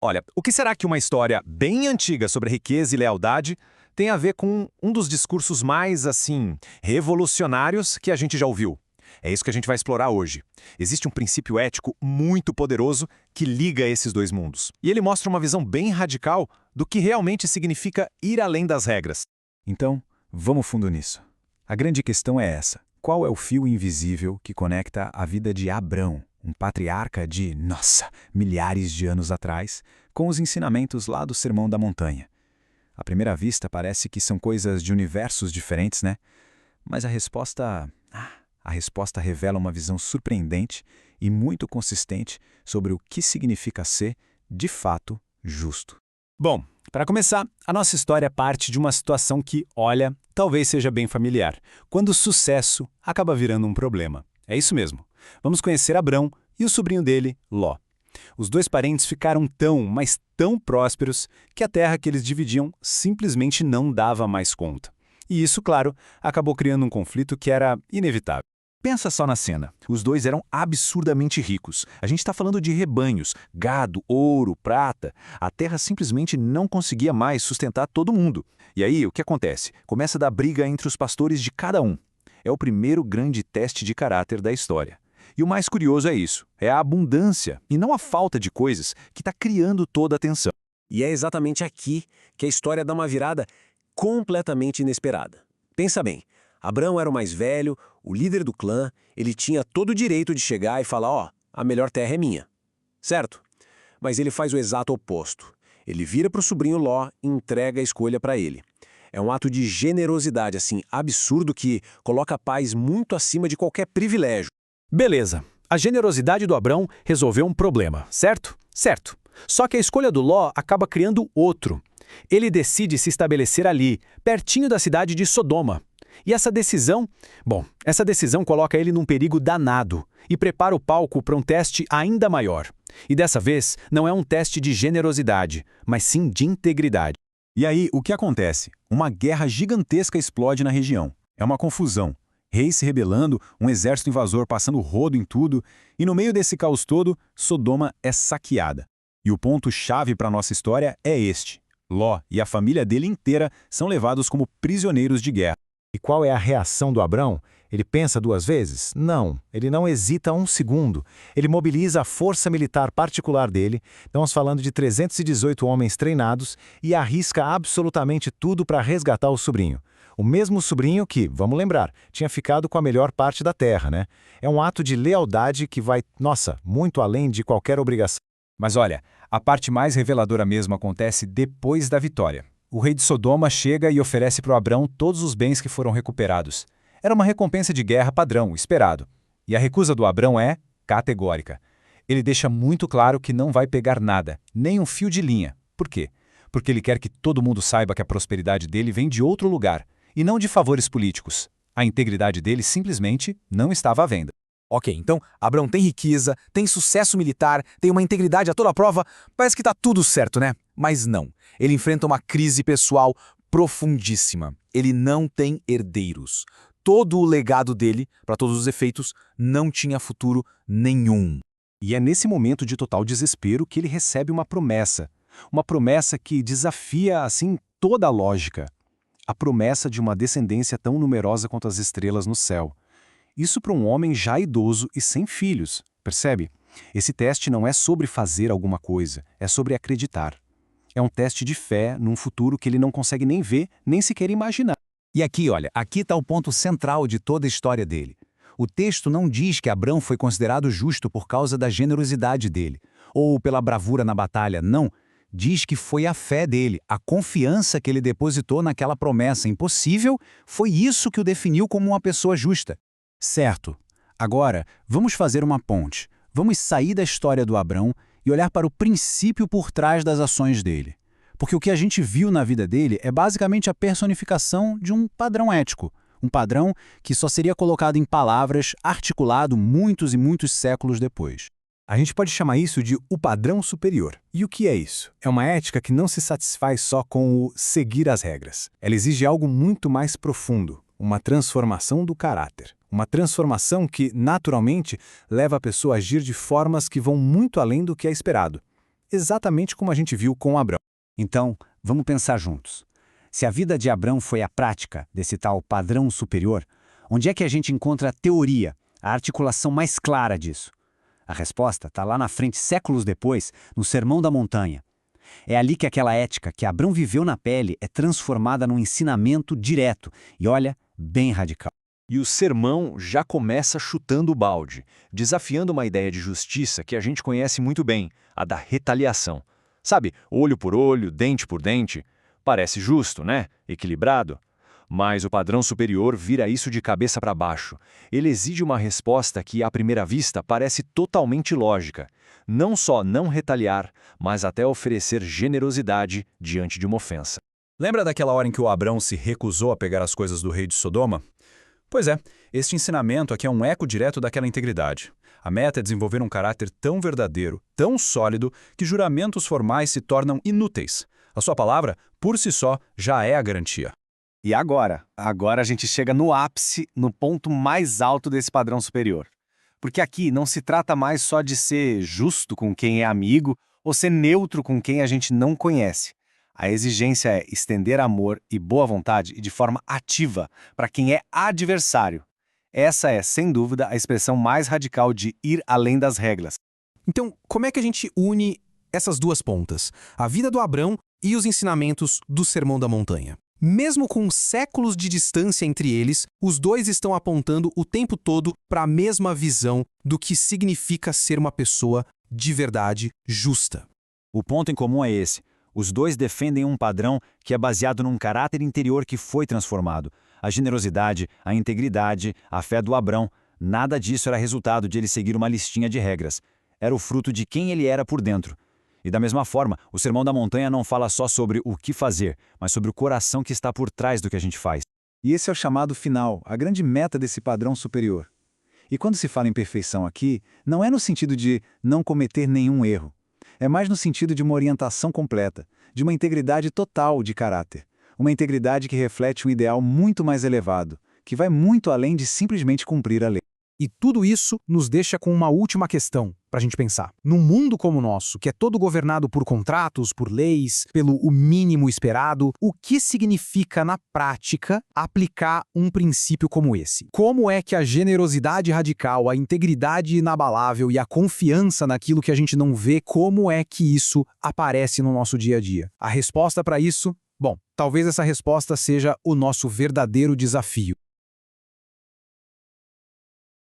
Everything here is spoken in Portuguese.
Olha, o que será que uma história bem antiga sobre riqueza e lealdade tem a ver com um dos discursos mais, assim, revolucionários que a gente já ouviu? É isso que a gente vai explorar hoje. Existe um princípio ético muito poderoso que liga esses dois mundos. E ele mostra uma visão bem radical do que realmente significa ir além das regras. Então, vamos fundo nisso. A grande questão é essa. Qual é o fio invisível que conecta a vida de Abrão, um patriarca de, milhares de anos atrás, com os ensinamentos lá do Sermão da Montanha? À primeira vista, parece que são coisas de universos diferentes, né? Mas a resposta revela uma visão surpreendente e muito consistente sobre o que significa ser, de fato, justo. Bom, para começar, a nossa história parte de uma situação que, olha, talvez seja bem familiar, quando o sucesso acaba virando um problema. É isso mesmo. Vamos conhecer Abrão e o sobrinho dele, Ló. Os dois parentes ficaram tão, mas tão prósperos que a terra que eles dividiam simplesmente não dava mais conta. E isso, claro, acabou criando um conflito que era inevitável. Pensa só na cena. Os dois eram absurdamente ricos. A gente está falando de rebanhos, gado, ouro, prata. A terra simplesmente não conseguia mais sustentar todo mundo. E aí, o que acontece? Começa a dar briga entre os pastores de cada um. É o primeiro grande teste de caráter da história. E o mais curioso é isso, é a abundância, e não a falta de coisas, que está criando toda a tensão. E é exatamente aqui que a história dá uma virada completamente inesperada. Pensa bem, Abrão era o mais velho, o líder do clã, ele tinha todo o direito de chegar e falar, a melhor terra é minha. Certo? Mas ele faz o exato oposto. Ele vira para o sobrinho Ló e entrega a escolha para ele. É um ato de generosidade, assim, absurdo que coloca a paz muito acima de qualquer privilégio. Beleza, a generosidade do Abrão resolveu um problema, certo? Certo. Só que a escolha do Ló acaba criando outro. Ele decide se estabelecer ali, pertinho da cidade de Sodoma. E essa decisão coloca ele num perigo danado e prepara o palco para um teste ainda maior. E dessa vez, não é um teste de generosidade, mas sim de integridade. E aí, o que acontece? Uma guerra gigantesca explode na região. É uma confusão. Reis se rebelando, um exército invasor passando rodo em tudo, e no meio desse caos todo, Sodoma é saqueada. E o ponto-chave para nossa história é este. Ló e a família dele inteira são levados como prisioneiros de guerra. E qual é a reação do Abrão? Ele pensa duas vezes? Não, ele não hesita um segundo. Ele mobiliza a força militar particular dele, estamos falando de 318 homens treinados, e arrisca absolutamente tudo para resgatar o sobrinho. O mesmo sobrinho que, vamos lembrar, tinha ficado com a melhor parte da terra, né? É um ato de lealdade que vai, muito além de qualquer obrigação. Mas olha, a parte mais reveladora mesmo acontece depois da vitória. O rei de Sodoma chega e oferece para o Abrão todos os bens que foram recuperados. Era uma recompensa de guerra padrão, esperado. E a recusa do Abrão é categórica. Ele deixa muito claro que não vai pegar nada, nem um fio de linha. Por quê? Porque ele quer que todo mundo saiba que a prosperidade dele vem de outro lugar, e não de favores políticos. A integridade dele simplesmente não estava à venda. Ok, então Abrão tem riqueza, tem sucesso militar, tem uma integridade a toda prova, parece que tá tudo certo, né? Mas não. Ele enfrenta uma crise pessoal profundíssima. Ele não tem herdeiros. Todo o legado dele, para todos os efeitos, não tinha futuro nenhum. E é nesse momento de total desespero que ele recebe uma promessa. Uma promessa que desafia, assim, toda a lógica. A promessa de uma descendência tão numerosa quanto as estrelas no céu. Isso para um homem já idoso e sem filhos, percebe? Esse teste não é sobre fazer alguma coisa, é sobre acreditar. É um teste de fé num futuro que ele não consegue nem ver, nem sequer imaginar. E aqui, olha, aqui está o ponto central de toda a história dele. O texto não diz que Abrão foi considerado justo por causa da generosidade dele, ou pela bravura na batalha, não. Diz que foi a fé dele, a confiança que ele depositou naquela promessa impossível, foi isso que o definiu como uma pessoa justa. Certo. Agora, vamos fazer uma ponte. Vamos sair da história do Abrão e olhar para o princípio por trás das ações dele. Porque o que a gente viu na vida dele é basicamente a personificação de um padrão ético. Um padrão que só seria colocado em palavras, articulado muitos e muitos séculos depois. A gente pode chamar isso de o padrão superior. E o que é isso? É uma ética que não se satisfaz só com o seguir as regras. Ela exige algo muito mais profundo, uma transformação do caráter. Uma transformação que, naturalmente, leva a pessoa a agir de formas que vão muito além do que é esperado. exatamente como a gente viu com Abrão. Então, vamos pensar juntos. Se a vida de Abrão foi a prática desse tal padrão superior, onde é que a gente encontra a teoria, a articulação mais clara disso? A resposta está lá na frente, séculos depois, no Sermão da Montanha. É ali que aquela ética que Abrão viveu na pele é transformada num ensinamento direto e, olha, bem radical. E o sermão já começa chutando o balde, desafiando uma ideia de justiça que a gente conhece muito bem, a da retaliação. Sabe, olho por olho, dente por dente. Parece justo, né? Equilibrado. Mas o padrão superior vira isso de cabeça para baixo. Ele exige uma resposta que, à primeira vista, parece totalmente lógica. Não só não retaliar, mas até oferecer generosidade diante de uma ofensa. Lembra daquela hora em que o Abrão se recusou a pegar as coisas do rei de Sodoma? Pois é, este ensinamento aqui é um eco direto daquela integridade. A meta é desenvolver um caráter tão verdadeiro, tão sólido, que juramentos formais se tornam inúteis. A sua palavra, por si só, já é a garantia. E agora? Agora a gente chega no ápice, no ponto mais alto desse padrão superior. Porque aqui não se trata mais só de ser justo com quem é amigo ou ser neutro com quem a gente não conhece. A exigência é estender amor e boa vontade e de forma ativa para quem é adversário. Essa é, sem dúvida, a expressão mais radical de ir além das regras. Então, como é que a gente une essas duas pontas? A vida do Abrão e os ensinamentos do Sermão da Montanha. Mesmo com séculos de distância entre eles, os dois estão apontando o tempo todo para a mesma visão do que significa ser uma pessoa de verdade justa. O ponto em comum é esse. Os dois defendem um padrão que é baseado num caráter interior que foi transformado. A generosidade, a integridade, a fé do Abrão, nada disso era resultado de ele seguir uma listinha de regras. Era o fruto de quem ele era por dentro. E da mesma forma, o Sermão da Montanha não fala só sobre o que fazer, mas sobre o coração que está por trás do que a gente faz. E esse é o chamado final, a grande meta desse padrão superior. E quando se fala em perfeição aqui, não é no sentido de não cometer nenhum erro. É mais no sentido de uma orientação completa, de uma integridade total de caráter. Uma integridade que reflete um ideal muito mais elevado, que vai muito além de simplesmente cumprir a lei. E tudo isso nos deixa com uma última questão para a gente pensar. Num mundo como o nosso, que é todo governado por contratos, por leis, pelo o mínimo esperado, o que significa na prática aplicar um princípio como esse? Como é que a generosidade radical, a integridade inabalável e a confiança naquilo que a gente não vê, como é que isso aparece no nosso dia a dia? A resposta para isso? Bom, talvez essa resposta seja o nosso verdadeiro desafio.